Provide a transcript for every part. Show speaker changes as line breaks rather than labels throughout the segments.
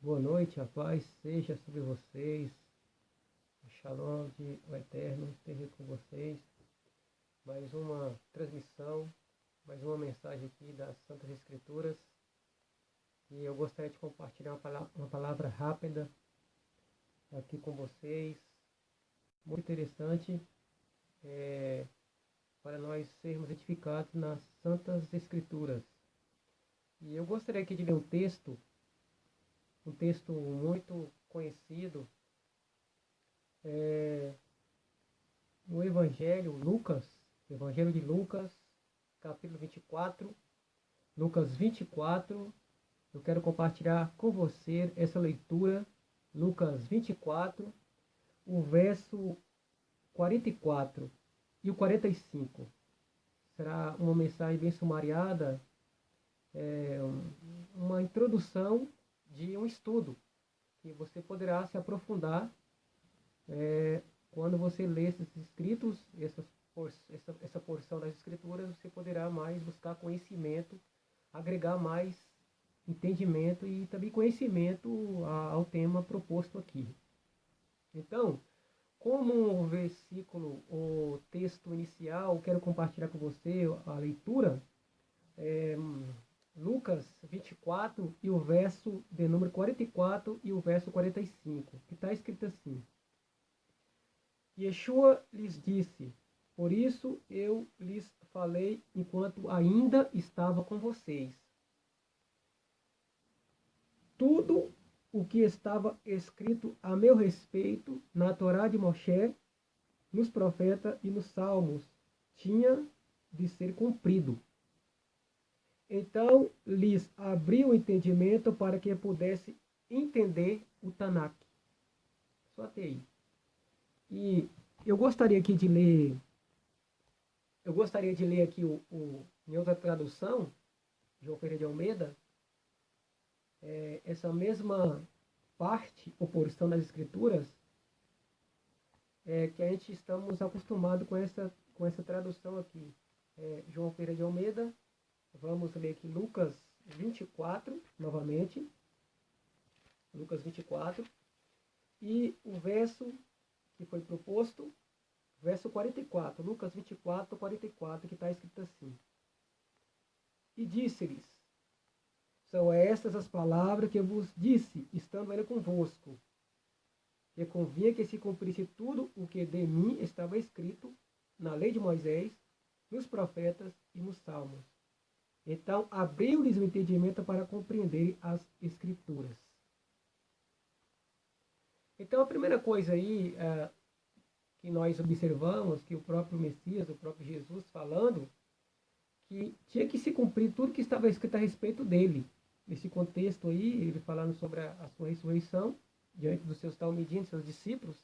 Boa noite, a paz seja sobre vocês. O Shalom de o Eterno esteja com vocês. Mais uma transmissão, mais uma mensagem aqui das Santas Escrituras. E eu gostaria de compartilhar uma palavra rápida aqui com vocês. Muito interessante para nós sermos edificados nas Santas Escrituras. E eu gostaria aqui de ler um texto muito conhecido, no Evangelho de Lucas, capítulo 24, Lucas 24. Eu quero compartilhar com você essa leitura, Lucas 24, o verso 44 e o 45. Será uma mensagem bem sumariada, uma introdução de um estudo que você poderá se aprofundar quando você lê esses escritos, essa porção das escrituras. Você poderá mais buscar conhecimento, agregar mais entendimento e também conhecimento ao tema proposto aqui. Então, como um versículo, o texto inicial, quero compartilhar com você a leitura, Lucas 24 e o verso de número 44 e o verso 45, que está escrito assim: Yeshua lhes disse: Por isso eu lhes falei enquanto ainda estava com vocês. Tudo o que estava escrito a meu respeito na Torá de Moshe, nos profetas e nos salmos tinha de ser cumprido. Então lhes abriu o entendimento para que pudesse entender o Tanakh. Só até aí. E eu gostaria aqui de ler, aqui em outra tradução, João Ferreira de Almeida, essa mesma parte ou porção das Escrituras, que a gente estamos acostumados com essa tradução aqui. João Ferreira de Almeida, vamos ler aqui Lucas 24, novamente. Lucas 24. E o verso que foi proposto, verso 44. Lucas 24, 44, que está escrito assim: E disse-lhes: São estas as palavras que eu vos disse, estando ainda convosco, que convinha que se cumprisse tudo o que de mim estava escrito na lei de Moisés, nos profetas e nos salmos. Então abriu-lhes o entendimento para compreenderem as Escrituras. Então a primeira coisa aí que nós observamos, que o próprio Messias, o próprio Jesus falando, que tinha que se cumprir tudo que estava escrito a respeito dele. Nesse contexto aí, ele falando sobre a sua ressurreição, diante dos seus talmidim, seus discípulos,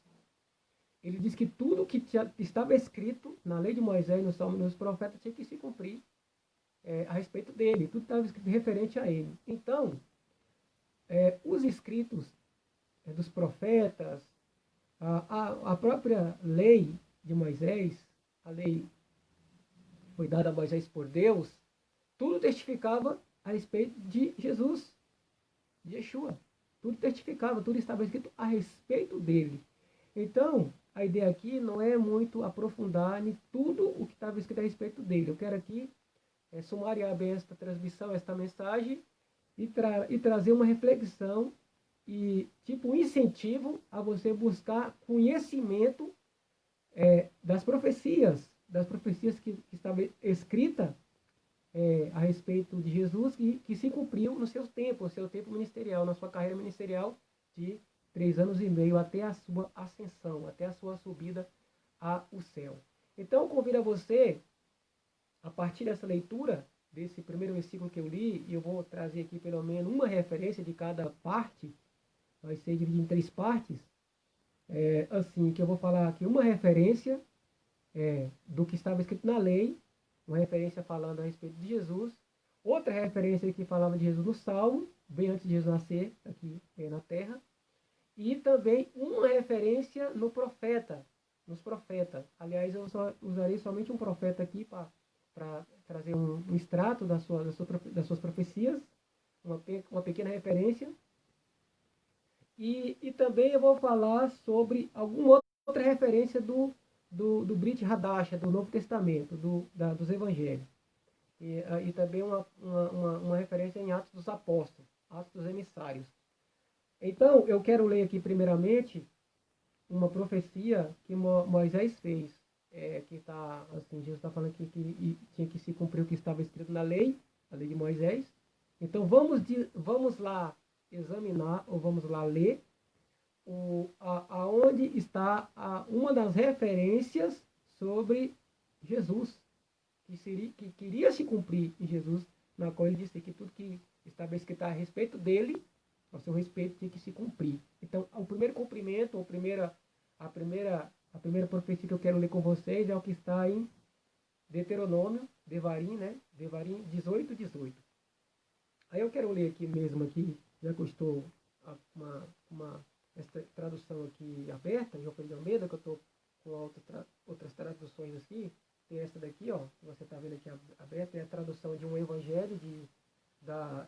ele diz que tudo que estava escrito na lei de Moisés, nos salmos e nos profetas, tinha que se cumprir a respeito dele. Tudo estava escrito referente a ele. Então, os escritos dos profetas, a própria lei de Moisés, a lei que foi dada a Moisés por Deus, tudo testificava a respeito de Jesus, de Yeshua. Tudo testificava, tudo estava escrito a respeito dele. Então, a ideia aqui não é muito aprofundar em tudo o que estava escrito a respeito dele. Eu quero aqui sumariar bem esta transmissão, esta mensagem, e trazer uma reflexão e tipo um incentivo a você buscar conhecimento das profecias que estava escrita a respeito de Jesus, que se cumpriu no seu tempo ministerial, na sua carreira ministerial de 3 anos e meio, até a sua ascensão, até a sua subida ao céu. Então, eu convido a você, a partir dessa leitura, desse primeiro versículo que eu li, e eu vou trazer aqui pelo menos uma referência de cada parte, vai ser dividido em 3 partes, assim, que eu vou falar aqui uma referência do que estava escrito na lei, uma referência falando a respeito de Jesus, outra referência que falava de Jesus no Salmo, bem antes de Jesus nascer aqui na Terra, e também uma referência nos profetas. Aliás, eu usarei somente um profeta aqui para trazer um extrato das suas profecias, uma pequena referência, E também eu vou falar sobre alguma outra referência do Brit Hadasha, do Novo Testamento, dos Evangelhos. E também uma referência em Atos dos Apóstolos, Atos dos Emissários. Então, eu quero ler aqui primeiramente uma profecia que Moisés fez, que está, assim, Jesus está falando que tinha que se cumprir o que estava escrito na lei, a lei de Moisés. Então, vamos lá examinar, ou vamos lá ler, aonde está uma das referências sobre Jesus, que queria se cumprir em Jesus, na qual ele disse que tudo que estava escrito a respeito dele, ao seu respeito, tinha que se cumprir. Então, o primeiro cumprimento, a primeira profecia que eu quero ler com vocês é o que está em Deuteronômio, Devarim, né? Devarim 18, 18. Aí eu quero ler aqui mesmo, aqui, já que eu estou essa tradução aqui aberta, João Pedro de Almeida, que eu estou com outras traduções aqui. Tem essa daqui, ó, que você está vendo aqui aberta, é a tradução de um evangelho da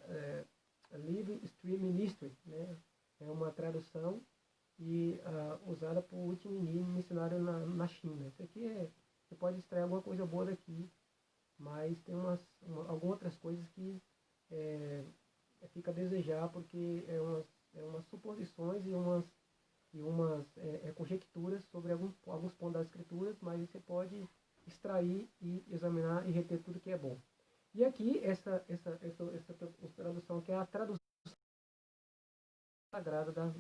Living Stream Ministry, né? É uma tradução usada por último missionário na China. Isso aqui você pode extrair alguma coisa boa daqui, mas tem algumas outras coisas que fica a desejar, porque umas suposições e umas conjecturas sobre alguns pontos das escrituras, mas você pode extrair e examinar e reter tudo que é bom. E aqui, essa tradução, que é a tradução sagrada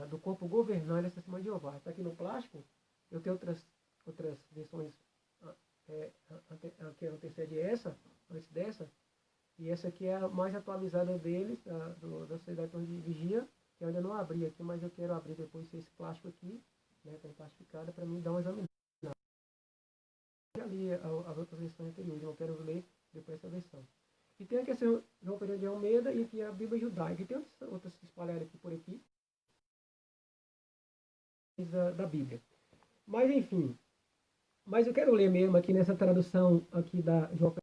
do corpo governante dessa Semana de Jeová. Está aqui no plástico. Eu tenho outras versões que antecede essa, antes dessa. E essa aqui é a mais atualizada deles, da Sociedade de Vigia, que eu ainda não abri aqui, mas eu quero abrir depois esse plástico aqui, né, está plastificada, para mim dar uma examinada. Já li as outras versões anteriores, eu quero ler depois essa versão. E tem aqui a João Pedro de Almeida e aqui a Bíblia Judaica. E tem outras que espalharam aqui por aqui, da Bíblia. Mas enfim, mas eu quero ler mesmo aqui nessa tradução aqui da João Pedro,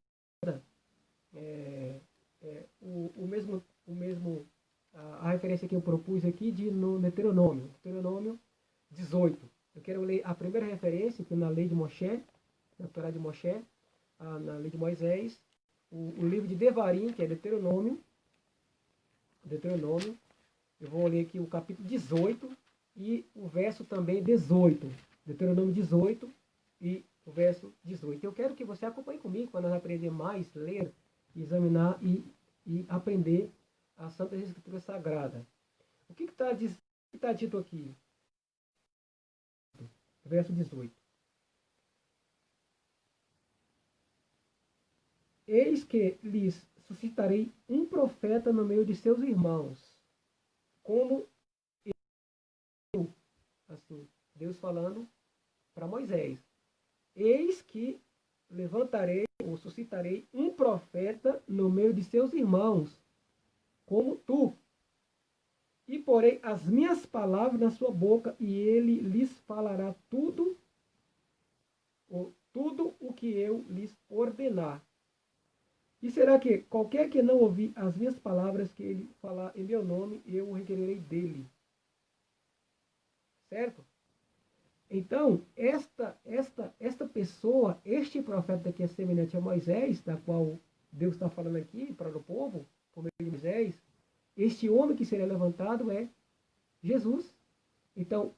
a referência que eu propus aqui no Deuteronômio 18. Eu quero ler a primeira referência, que é na lei de Moshe, na Torá de Moshe, na lei de Moisés, o livro de Devarim, que é Deuteronômio. Eu vou ler aqui o capítulo 18 e o verso também 18. Deuteronômio 18 e o verso 18. Eu quero que você acompanhe comigo para nós aprender mais, ler, examinar e aprender a Santa Escritura Sagrada. O que está dito aqui? Verso 18. Eis que lhes suscitarei um profeta no meio de seus irmãos, como eu, assim, Deus falando para Moisés. Eis que levantarei ou suscitarei um profeta no meio de seus irmãos, como tu. E porei as minhas palavras na sua boca, e ele lhes falará tudo o que eu lhes ordenar. E será que qualquer que não ouvir as minhas palavras que ele falar em meu nome, eu o requererei dele. Certo? Então, esta pessoa, este profeta que é semelhante a Moisés, da qual Deus está falando aqui para o povo, por meio de Moisés, este homem que será levantado é Jesus. Então,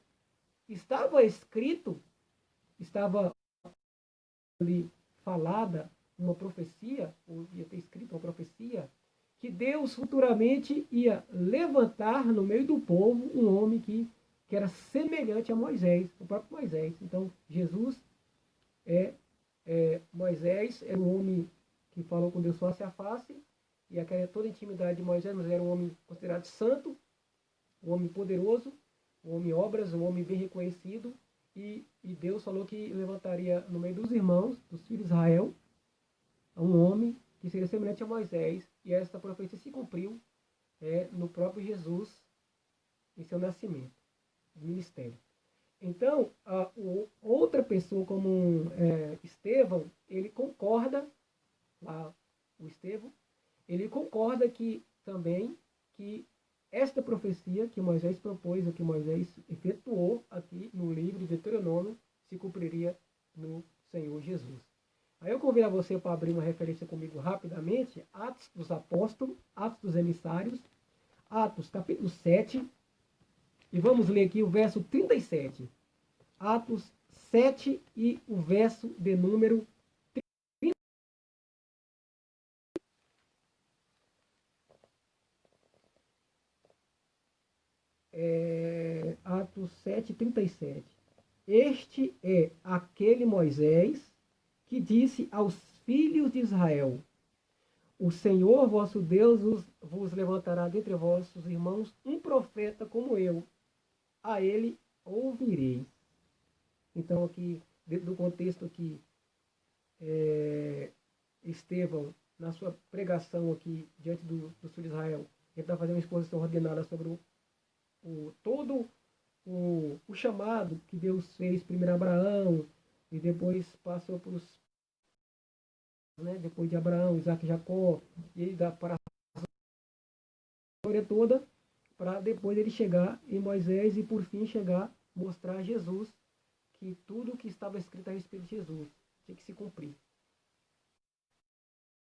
estava escrito, estava ali falada uma profecia, ou ia ter escrito uma profecia, que Deus futuramente ia levantar no meio do povo um homem que era semelhante a Moisés, o próprio Moisés. Então, Jesus Moisés era um homem que falou com Deus face a face, e aquela toda a intimidade de Moisés, mas era um homem considerado santo, um homem poderoso, um homem obras, um homem bem reconhecido, e Deus falou que levantaria no meio dos irmãos, dos filhos de Israel, um homem que seria semelhante a Moisés, e essa profecia se cumpriu no próprio Jesus, em seu nascimento, no ministério. Então, outra pessoa como Estevão, ele concorda, lá o Estevão, ele concorda que também que esta profecia que Moisés propôs, ou que Moisés efetuou aqui no livro de Deuteronômio, se cumpriria no Senhor Jesus. Aí eu convido a você para abrir uma referência comigo rapidamente, Atos dos Apóstolos, Atos dos Emissários, Atos capítulo 7, e vamos ler aqui o verso 37. Atos 7 e o verso de número 30. Atos 7, 37. Este é aquele Moisés que disse aos filhos de Israel: o Senhor vosso Deus vos levantará dentre vossos irmãos um profeta como eu. A ele ouvireis. Então, aqui, dentro do contexto aqui, Estevão, na sua pregação aqui diante do sul de Israel, ele está fazendo uma exposição ordenada sobre todo o chamado que Deus fez primeiro a Abraão e depois passou para os, né, depois de Abraão, Isaac e Jacó, e ele dá para a história toda, para depois ele chegar em Moisés e por fim chegar, mostrar a Jesus que tudo o que estava escrito a respeito de Jesus tinha que se cumprir.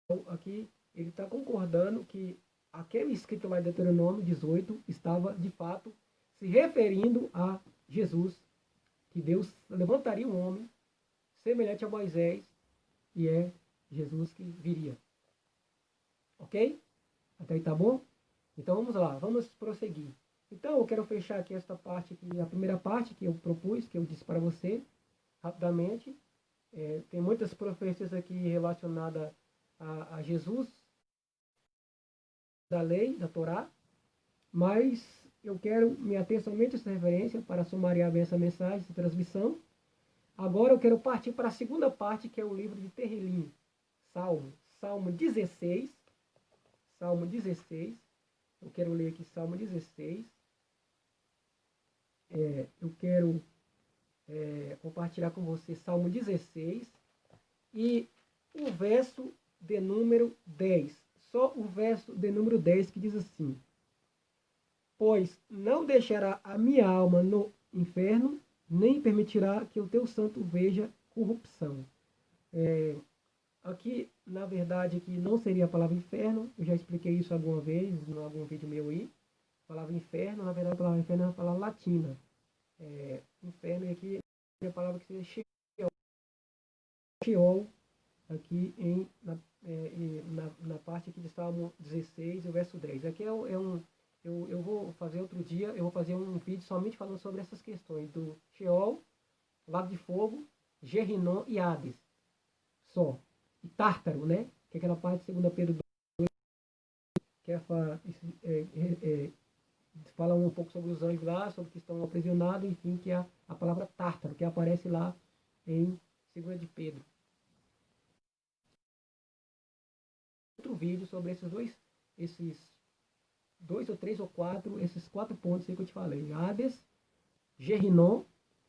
Então, aqui ele está concordando que aquele escrito lá em Deuteronômio 18 estava, de fato, se referindo a Jesus, que Deus levantaria um homem semelhante a Moisés, e é Jesus que viria. Ok? Até aí tá bom? Então vamos lá, vamos prosseguir. Então eu quero fechar aqui esta parte, aqui, a primeira parte que eu propus, que eu disse para você, rapidamente. Tem muitas profecias aqui relacionadas a Jesus, da lei, da Torá, mas eu quero me ater somente a essa referência para sumariar bem essa mensagem, essa transmissão. Agora eu quero partir para a segunda parte, que é o livro de Terrilim, Salmo 16, Salmo 16, eu quero ler aqui Salmo 16, eu quero compartilhar com você Salmo 16 e o verso de número 10, só o verso de número 10 que diz assim: pois não deixará a minha alma no inferno, nem permitirá que o teu santo veja corrupção. Aqui, na verdade, aqui não seria a palavra inferno, eu já expliquei isso alguma vez, em algum vídeo meu aí. A palavra inferno, na verdade, a palavra inferno é uma palavra latina. Inferno, e aqui é a palavra que seria Sheol, aqui na parte aqui de Salmo 16, o verso 10. Aqui eu vou fazer outro dia, eu vou fazer um vídeo somente falando sobre essas questões do Sheol, lago de fogo, Gerinom e Hades. Só. E Tártaro, né? Que é aquela parte de 2 Pedro 2, que fala um pouco sobre os anjos lá, sobre que estão aprisionados, enfim, que é a palavra Tártaro, que aparece lá em 2 de Pedro. Outro vídeo sobre esses dois ou três ou quatro, esses 4 pontos aí que eu te falei: Hades, Gerinom,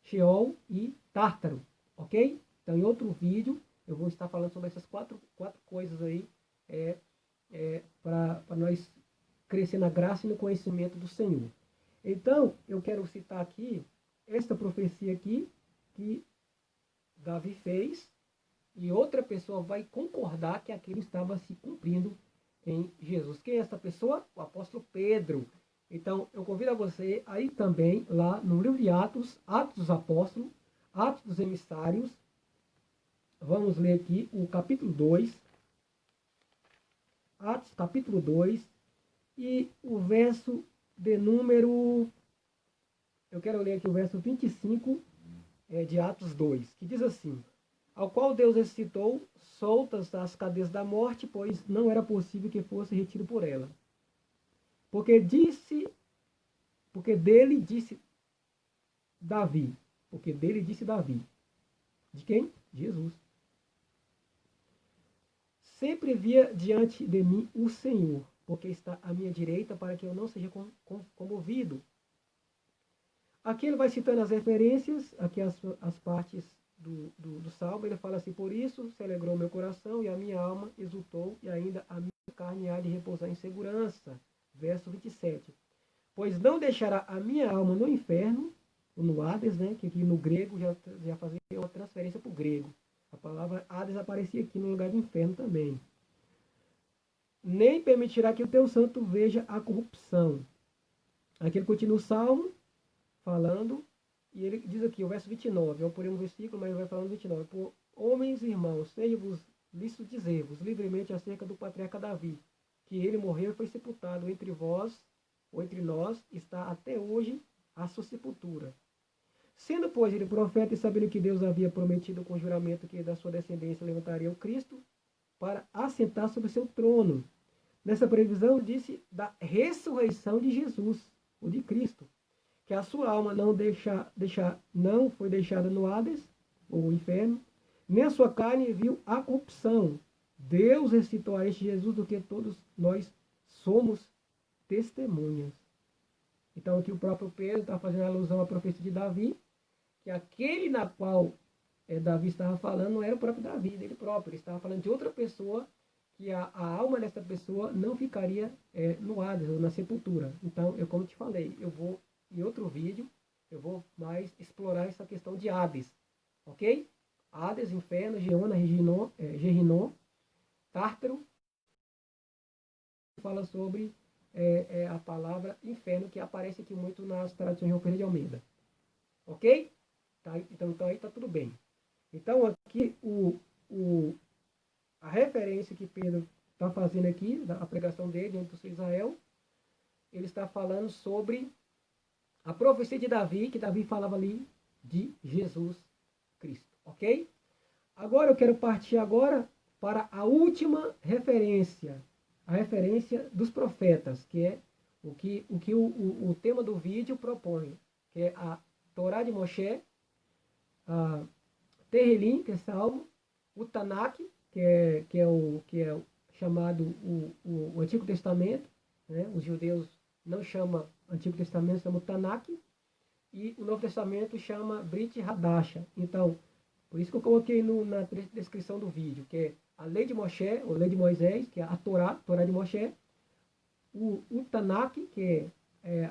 Sheol e Tártaro, ok? Então, em outro vídeo, eu vou estar falando sobre essas quatro coisas aí, para nós crescer na graça e no conhecimento do Senhor. Então, eu quero citar aqui esta profecia aqui que Davi fez, e outra pessoa vai concordar que aquilo estava se cumprindo em Jesus. Quem é essa pessoa? O apóstolo Pedro. Então, eu convido a você aí também, lá no livro de Atos, Atos dos Apóstolos, Atos dos Emissários. Vamos ler aqui o capítulo 2. Atos, capítulo 2. E o verso de número... Eu quero ler aqui o verso 25 de Atos 2, que diz assim: ao qual Deus ressuscitou, soltas as cadeias da morte, pois não era possível que fosse retido por ela. Porque dele disse Davi. De quem? Jesus. Sempre via diante de mim o Senhor, porque está à minha direita, para que eu não seja comovido. Aqui ele vai citando as referências, aqui as partes do Salmo. Ele fala assim: por isso se alegrou meu coração e a minha alma exultou, e ainda a minha carne há de repousar em segurança. Verso 27. pois não deixará a minha alma no inferno, ou no Hades, né? Que aqui no grego já fazia uma transferência para o grego. A palavra Hades aparecia aqui no lugar de inferno também. Nem permitirá que o teu santo veja a corrupção. Aqui ele continua o Salmo falando, e ele diz aqui, o verso 29, eu porei um versículo, mas ele vai falando 29. Por homens e irmãos, seja-vos lícito dizer-vos livremente acerca do patriarca Davi, que ele morreu e foi sepultado entre vós, ou entre nós, está até hoje a sua sepultura. Sendo, pois, ele profeta e sabendo que Deus havia prometido com juramento que da sua descendência levantaria o Cristo para assentar sobre seu trono. Nessa previsão, disse da ressurreição de Jesus, ou de Cristo, que a sua alma não foi deixada no Hades, ou inferno, nem a sua carne viu a corrupção. Deus ressuscitou a este Jesus do que todos nós somos testemunhas. Então aqui o próprio Pedro está fazendo alusão à profecia de Davi, que aquele na qual Davi estava falando não era o próprio Davi, dele próprio. Ele estava falando de outra pessoa, que a alma dessa pessoa não ficaria no Hades, ou na sepultura. Então, como te falei, eu vou, em outro vídeo, eu vou mais explorar essa questão de Hades. Ok? Hades, inferno, Geona, Gehinom, Tártaro. Fala sobre a palavra inferno, que aparece aqui muito nas traduções de Ferreira de Almeida. Ok? Tá? Então aí está tudo bem. Então aqui a referência que Pedro está fazendo aqui, a pregação dele diante do Israel, ele está falando sobre a profecia de Davi, que Davi falava ali de Jesus Cristo. Ok? Agora eu quero partir agora para a última referência, a referência dos profetas, que é o que o tema do vídeo propõe, que é a Torá de Moshe, a Terrilim, que é Salmo, o Tanakh, que é chamado o Antigo Testamento, né? Os judeus não chamam Antigo Testamento, chamam Tanakh, e o Novo Testamento chama Brit Hadasha. Então, por isso que eu coloquei na descrição do vídeo, que é a lei de Moshe, ou lei de Moisés, que é a Torá de Moshe, o Tanakh, que é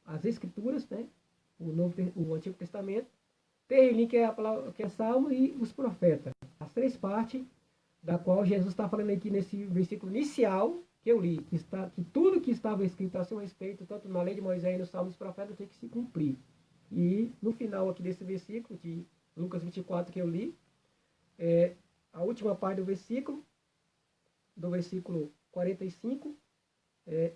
as Escrituras, né? O Antigo Testamento, Terrilim, que é Salmo, e os profetas. As três partes da qual Jesus está falando aqui nesse versículo inicial que eu li, que tudo que estava escrito a seu respeito, tanto na lei de Moisés e no Salmo dos profetas, tem que se cumprir. E no final aqui desse versículo, de Lucas 24, que eu li, a última parte do versículo 45,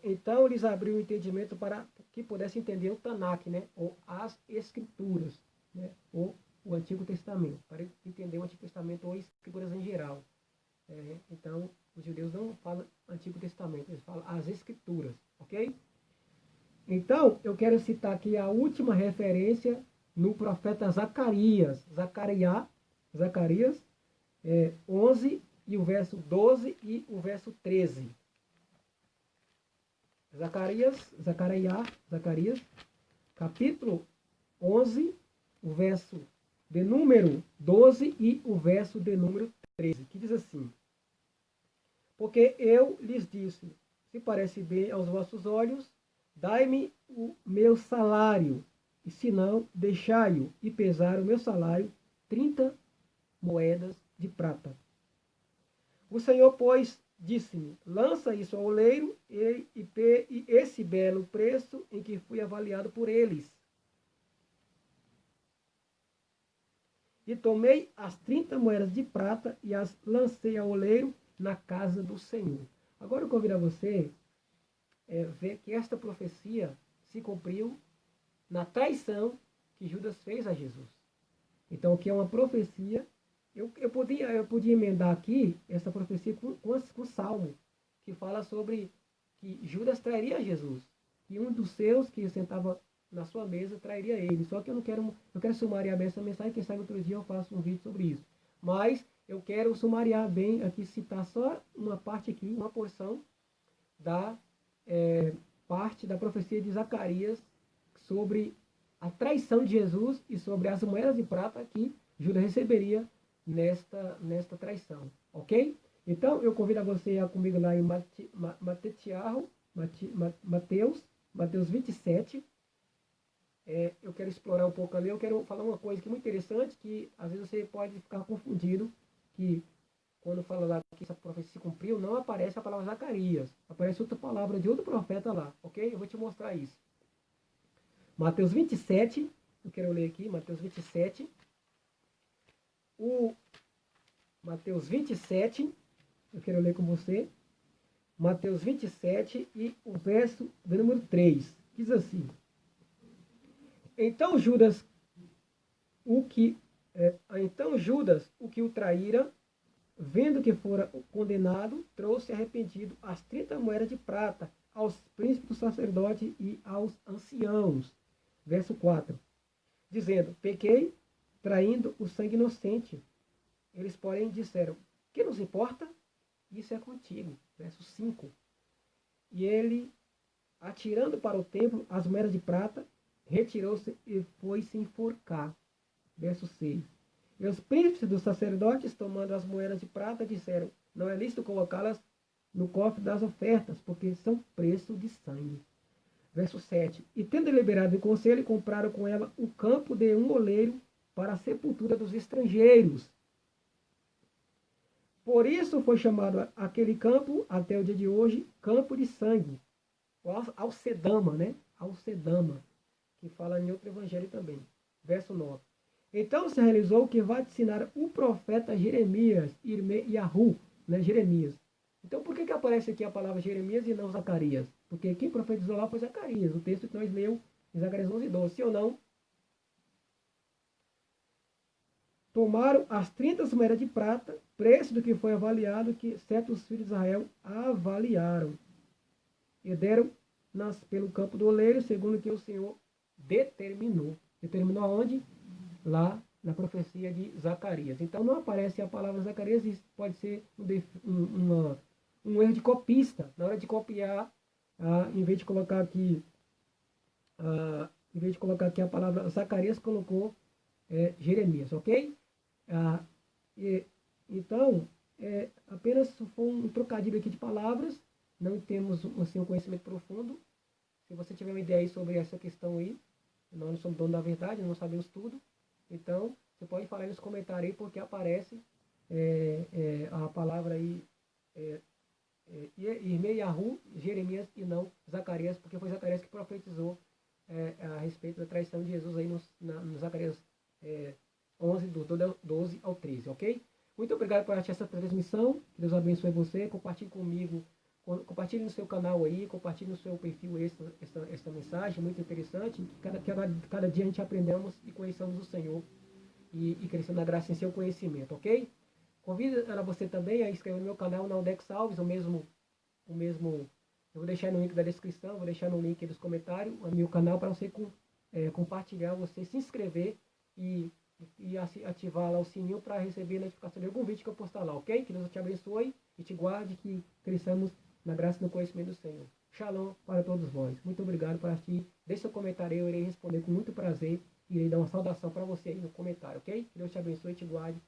então eles abriram o entendimento para que pudesse entender o Tanakh, né, ou as Escrituras, né, ou o Antigo Testamento, para entender o Antigo Testamento ou Escrituras em geral. Então, os judeus não falam Antigo Testamento, eles falam as Escrituras, ok? Então, eu quero citar aqui a última referência no profeta Zacarias, 11, e o verso 12 e o verso 13. Zacarias, capítulo 11, o verso de número 12 e o verso de número 13, que diz assim: porque eu lhes disse, se parece bem aos vossos olhos, dai-me o meu salário, e se não, deixai-o, e pesar o meu salário 30 moedas de prata. O Senhor, pois, disse-me, lança isso ao oleiro, e esse belo preço em que fui avaliado por eles. E tomei as 30 moedas de prata e as lancei ao oleiro na casa do Senhor. Agora eu convido a você ver que esta profecia se cumpriu na traição que Judas fez a Jesus. Então, o que é uma profecia, eu podia emendar aqui essa profecia com o Salmo, que fala sobre que Judas trairia Jesus. E um dos seus que sentava na sua mesa trairia ele. Só que eu quero sumariar bem essa mensagem, quem sabe outro dia eu faço um vídeo sobre isso. Mas eu quero sumariar bem aqui, citar só uma parte aqui, uma porção da parte da profecia de Zacarias sobre a traição de Jesus e sobre as moedas de prata que Judas receberia nesta traição, ok? Então eu convido a você a comigo lá em Mateus Mateus 27. Eu quero explorar um pouco ali, eu quero falar uma coisa que é muito interessante, que às vezes você pode ficar confundido, que quando fala lá que essa profecia se cumpriu, não aparece a palavra Zacarias, aparece outra palavra de outro profeta lá, ok? Eu vou te mostrar isso. Mateus 27, eu quero ler aqui, Mateus 27. Mateus 27, eu quero ler com você. Mateus 27 e o verso do número 3. Diz assim: Então Judas, o que o traíra, vendo que fora condenado, trouxe arrependido as 30 moedas de prata aos príncipes do sacerdote e aos anciãos. Verso 4. Dizendo: Pequei, traindo o sangue inocente. Eles, porém, disseram: Que nos importa? Isso é contigo. Verso 5. E ele, atirando para o templo as moedas de prata, retirou-se e foi se enforcar. Verso 6. E os príncipes dos sacerdotes, tomando as moedas de prata, disseram: Não é lícito colocá-las no cofre das ofertas, porque são preço de sangue. Verso 7. E tendo deliberado em conselho, compraram com ela o campo de um oleiro para a sepultura dos estrangeiros. Por isso foi chamado aquele campo, até o dia de hoje, campo de sangue. Alcedama, né? Alcedama, que fala em outro evangelho também. Verso 9. Então se realizou o que vaticinar o profeta Jeremias, Irmeyahu, né? Jeremias. Então por que aparece aqui a palavra Jeremias e não Zacarias? Porque quem profetizou lá foi Zacarias. O texto que nós lemos em Zacarias 11:12. Se ou não, tomaram as 30 moedas de prata, preço do que foi avaliado, que certos filhos de Israel avaliaram. E deram-nas pelo campo do oleiro, segundo o que o Senhor determinou. Determinou aonde? Lá na profecia de Zacarias. Então não aparece a palavra Zacarias, isso pode ser um erro de copista. Na hora de copiar, em vez de colocar aqui a palavra Zacarias, colocou Jeremias, ok? Então, apenas foi um trocadilho aqui de palavras, não temos assim, um conhecimento profundo. Se você tiver uma ideia aí sobre essa questão aí, nós não somos donos da verdade, não sabemos tudo. Então, você pode falar aí nos comentários aí, porque aparece a palavra aí, Irmeyahu, Jeremias e não Zacarias, porque foi Zacarias que profetizou a respeito da traição de Jesus aí no Zacarias 11, do 12 ao 13, ok? Muito obrigado por assistir essa transmissão. Que Deus abençoe você. Compartilhe comigo, compartilhe no seu canal aí, compartilhe no seu perfil essa mensagem muito interessante. Que cada dia a gente aprendamos e conheçamos o Senhor e crescendo na graça em seu conhecimento, ok? Convido a você também a inscrever no meu canal, na Aldex Alves, o mesmo. Eu vou deixar no link da descrição, vou deixar no link dos comentários, o meu canal, para você compartilhar, você se inscrever e ativar lá o sininho para receber notificação de algum vídeo que eu postar lá, ok? Que Deus te abençoe e te guarde, que cresçamos na graça e no conhecimento do Senhor. Shalom para todos vós. Muito obrigado por assistir. Deixe seu comentário aí, eu irei responder com muito prazer e irei dar uma saudação para você aí no comentário, ok? Que Deus te abençoe e te guarde